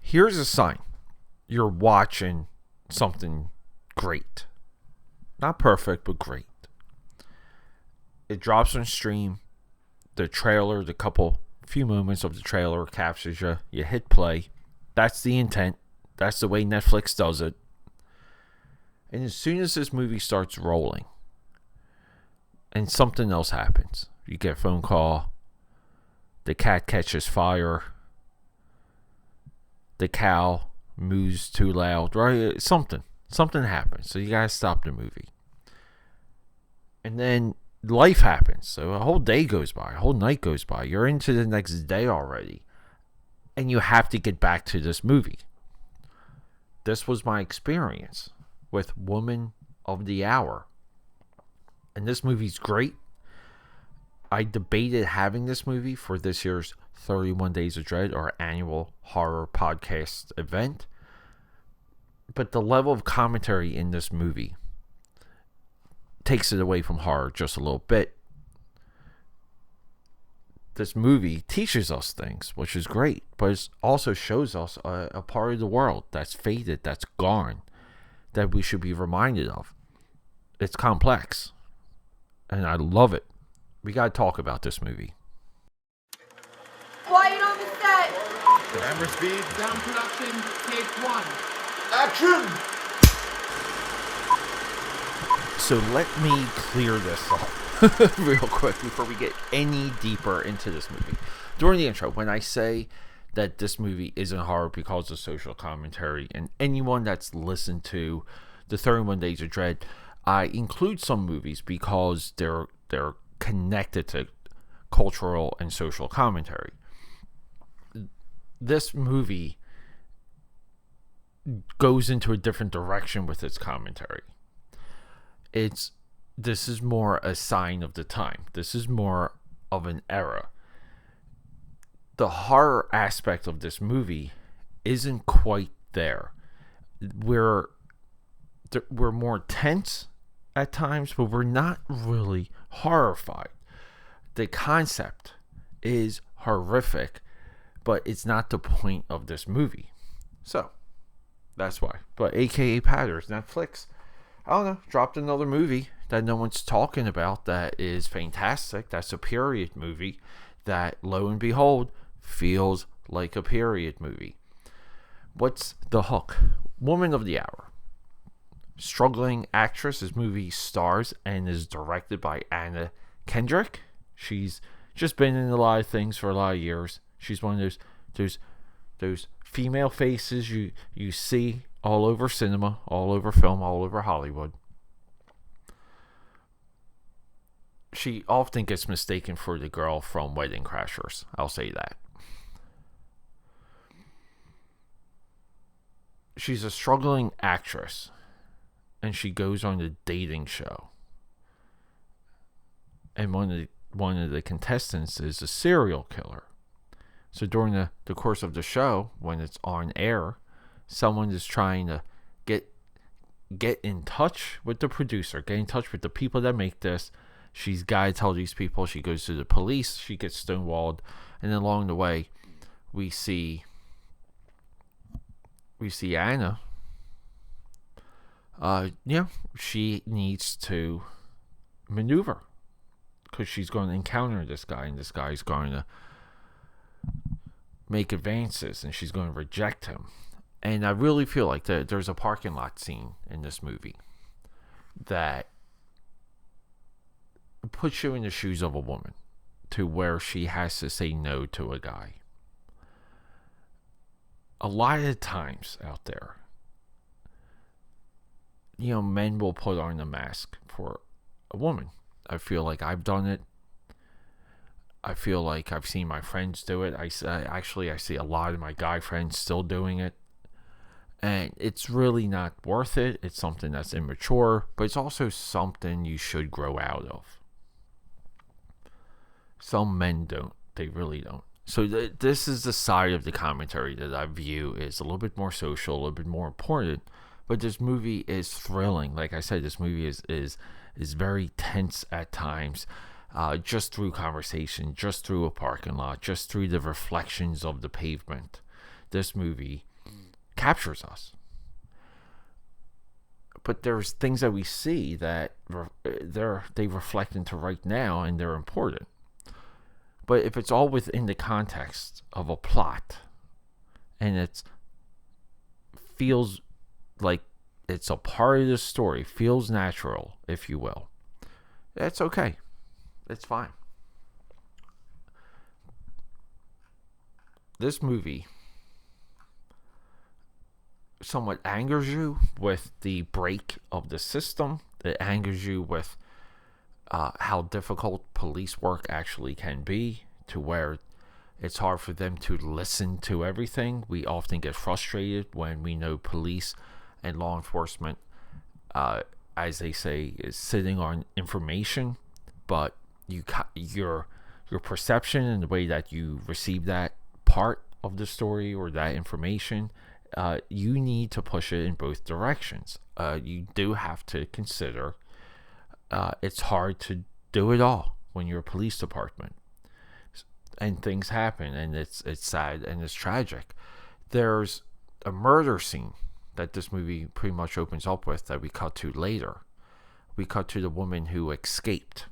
Here's a sign you're watching something great. Not perfect, but great. It drops on stream. The trailer, few moments of the trailer captures you. You hit play. That's the intent. That's the way Netflix does it. And as soon as this movie starts rolling, and something else happens, you get a phone call, the cat catches fire, the cow moves too loud, right? Something happens. So you gotta stop the movie. And then life happens. So a whole day goes by, a whole night goes by. You're into the next day already. And you have to get back to this movie. This was my experience with Woman of the Hour. And this movie's great. I debated having this movie for this year's 31 Days of Dread, our annual horror podcast event. But the level of commentary in this movie takes it away from horror just a little bit. This movie teaches us things, which is great, but it also shows us a part of the world that's faded, that's gone, that we should be reminded of. It's complex, and I love it. We gotta talk about this movie. Quiet on the set. Camera speed. Sound production, take 1. Action! So let me clear this up real quick before we get any deeper into this movie. During the intro, when I say that this movie isn't horror because of social commentary, and anyone that's listened to the 31 Days of Dread, I include some movies because they're connected to cultural and social commentary. This movie goes into a different direction with its commentary. This is more a sign of the time. This is more of an era. The horror aspect of this movie isn't quite there. We're more tense at times, but we're not really horrified. The concept is horrific, but it's not the point of this movie. So that's why. But AKAPAD, Netflix, I don't know, dropped another movie that no one's talking about that is fantastic. That's a period movie that, lo and behold, feels like a period movie. What's the hook? Woman of the Hour. Struggling actress. This movie stars and is directed by Anna Kendrick. She's just been in a lot of things for a lot of years. She's one of those female faces you see all over cinema, all over film, all over Hollywood. She often gets mistaken for the girl from Wedding Crashers. I'll say that. She's a struggling actress, and she goes on a dating show. And one of the contestants is a serial killer. So during the course of the show, when it's on air, someone is trying to get in touch with the producer, get in touch with the people that make this. She's got to tell these people. She goes to the police. She gets stonewalled, and then along the way, we see Anna. She needs to maneuver because she's going to encounter this guy, and this guy's going to make advances, and she's going to reject him. And I really feel like there's a parking lot scene in this movie that puts you in the shoes of a woman to where she has to say no to a guy. A lot of times out there, men will put on a mask for a woman. I feel like I've done it. I feel like I've seen my friends do it. I see a lot of my guy friends still doing it. And it's really not worth it. It's something that's immature, but it's also something you should grow out of. Some men don't. They really don't. So this is the side of the commentary that I view is a little bit more social, a little bit more important. But this movie is thrilling. Like I said, this movie is very tense at times. Just through conversation, just through a parking lot, just through the reflections of the pavement. This movie captures us. But there's things that we see that they reflect into right now, and they're important. But if it's all within the context of a plot, and it feels like it's a part of the story, feels natural, if you will, that's okay. It's fine. This movie somewhat angers you with the break of the system. It angers you with how difficult police work actually can be, to where it's hard for them to listen to everything. We often get frustrated when we know police and law enforcement, as they say, is sitting on information, but your perception and the way that you receive that part of the story or that information, you need to push it in both directions. You do have to consider it's hard to do it all when you're a police department, and things happen, and it's sad and it's tragic. There's a murder scene that this movie pretty much opens up with that we cut to later. We cut to the woman who escaped,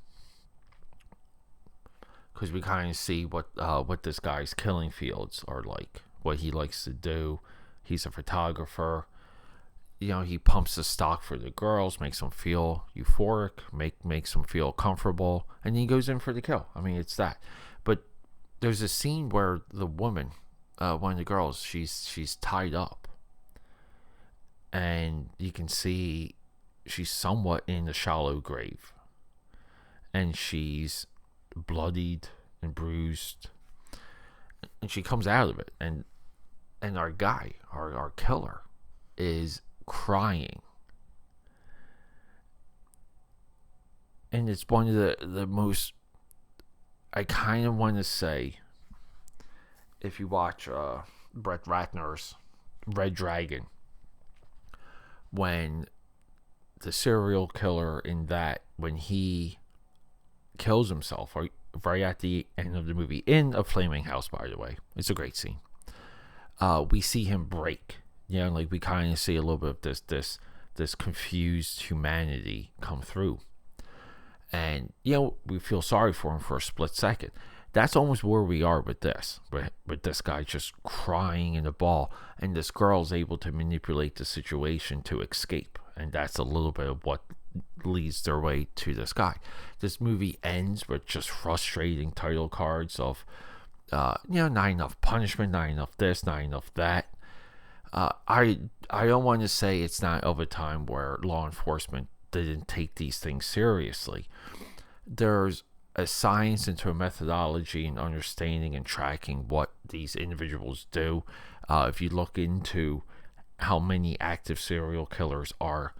because we kind of see what this guy's killing fields are like, what he likes to do. He's a photographer. You know, he pumps the stock for the girls, makes them feel euphoric, makes them feel comfortable, and he goes in for the kill. I mean, it's that. But there's a scene where the woman, one of the girls, she's tied up, and you can see she's somewhat in a shallow grave, and she's bloodied and bruised, and she comes out of it, and our guy, our killer, is crying. And it's one of the most, I kind of want to say, if you watch Brett Ratner's Red Dragon, when the serial killer in that, when he kills himself right at the end of the movie, in a flaming house, by the way, it's a great scene. We see him break. You know, like we kind of see a little bit of this confused humanity come through. And, you know, we feel sorry for him for a split second. That's almost where we are with this. With this guy just crying in a ball, and this girl's able to manipulate the situation to escape. And that's a little bit of what leads their way to this guy. This movie ends with just frustrating title cards of, not enough punishment, not enough this, not enough that. I don't want to say it's not of a time where law enforcement didn't take these things seriously. There's a science into a methodology and understanding and tracking what these individuals do. If you look into how many active serial killers are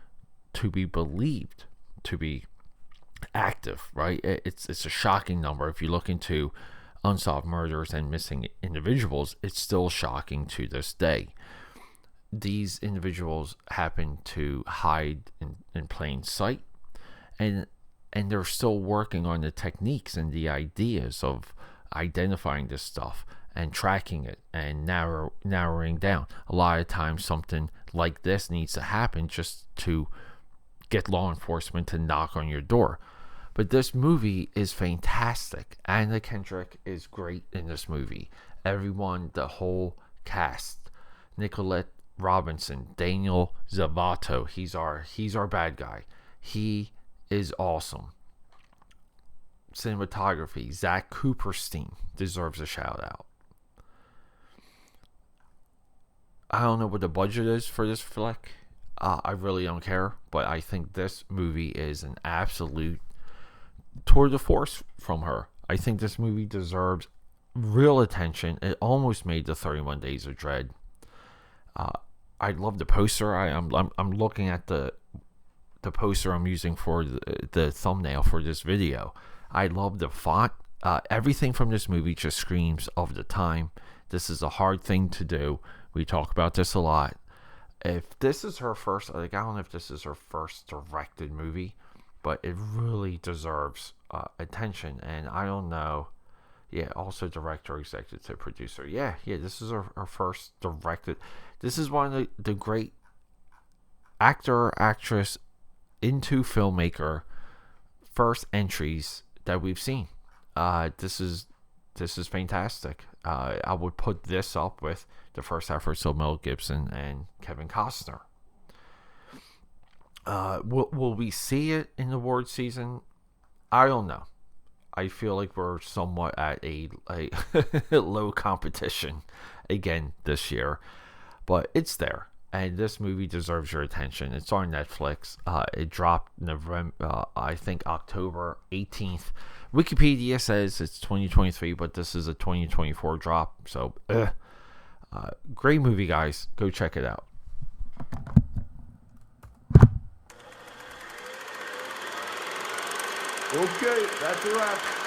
to be believed to be active, right? It's a shocking number. If you look into unsolved murders and missing individuals, it's still shocking to this day. These individuals happen to hide in plain sight, and they're still working on the techniques and the ideas of identifying this stuff and tracking it and narrowing down. A lot of times something like this needs to happen just to get law enforcement to knock on your door. But this movie is fantastic. Anna Kendrick is great in this movie. Everyone, the whole cast, Nicolette Robinson, Daniel Zavato, he's our bad guy. He is awesome. Cinematography, Zach Cooperstein deserves a shout out. I don't know what the budget is for this flick. I really don't care, but I think this movie is an absolute tour de force from her. I think this movie deserves real attention. It almost made the 31 Days of Dread. I love the poster. I'm looking at the poster I'm using for the thumbnail for this video. I love the font. Everything from this movie just screams of the time. This is a hard thing to do. We talk about this a lot. If this is her first, I don't know if this is her first directed movie, but it really deserves attention. And I don't know. Yeah, also director, executive producer. Yeah, this is our first directed. This is one of the great actor, actress, into filmmaker first entries that we've seen. This is fantastic. I would put this up with the first efforts of Mel Gibson and Kevin Costner. Will we see it in the award season? I don't know. I feel like we're somewhat at a low competition again this year, but it's there, and this movie deserves your attention. It's on Netflix. It dropped November, I think October 18th. Wikipedia says it's 2023, but this is a 2024 drop. So, great movie, guys. Go check it out. Okay, that's a wrap.